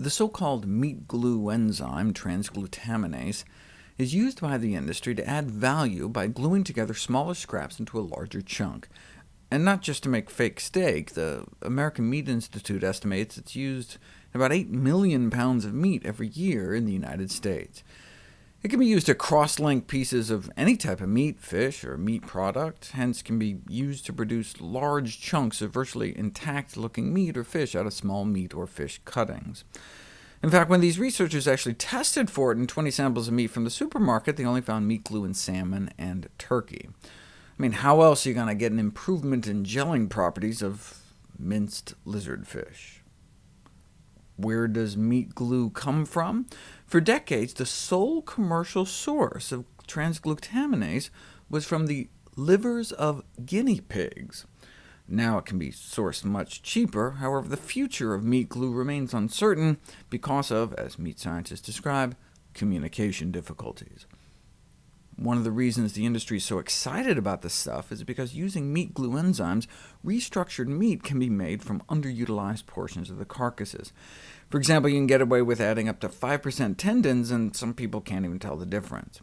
The so-called meat glue enzyme, transglutaminase, is used by the industry to add value by gluing together smaller scraps into a larger chunk. And not just to make fake steak. The American Meat Institute estimates it's used in about 8 million pounds of meat every year in the United States. It can be used to cross-link pieces of any type of meat, fish, or meat product, hence can be used to produce large chunks of virtually intact-looking meat or fish out of small meat or fish cuttings. In fact, when these researchers actually tested for it in 20 samples of meat from the supermarket, they only found meat glue in salmon and turkey. I mean, how else are you going to get an improvement in gelling properties of minced lizard fish? Where does meat glue come from? For decades, the sole commercial source of transglutaminase was from the livers of guinea pigs. Now it can be sourced much cheaper. However, the future of meat glue remains uncertain because of, as meat scientists describe, communication difficulties. One of the reasons the industry is so excited about this stuff is because using meat glue enzymes, restructured meat can be made from underutilized portions of the carcasses. For example, you can get away with adding up to 5% tendons, and some people can't even tell the difference.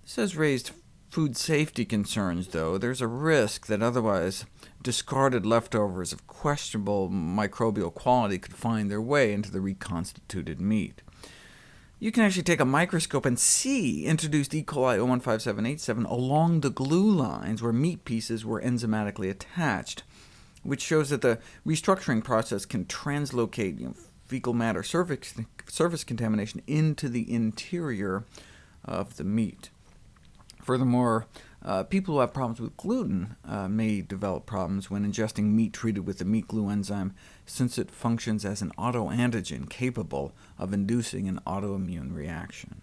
This has raised food safety concerns, though. There's a risk that otherwise discarded leftovers of questionable microbial quality could find their way into the reconstituted meat. You can actually take a microscope and see introduced E. coli 015787 along the glue lines where meat pieces were enzymatically attached, which shows that the restructuring process can translocate fecal matter surface contamination into the interior of the meat. Furthermore, people who have problems with gluten may develop problems when ingesting meat treated with the meat glue enzyme, since it functions as an autoantigen capable of inducing an autoimmune reaction.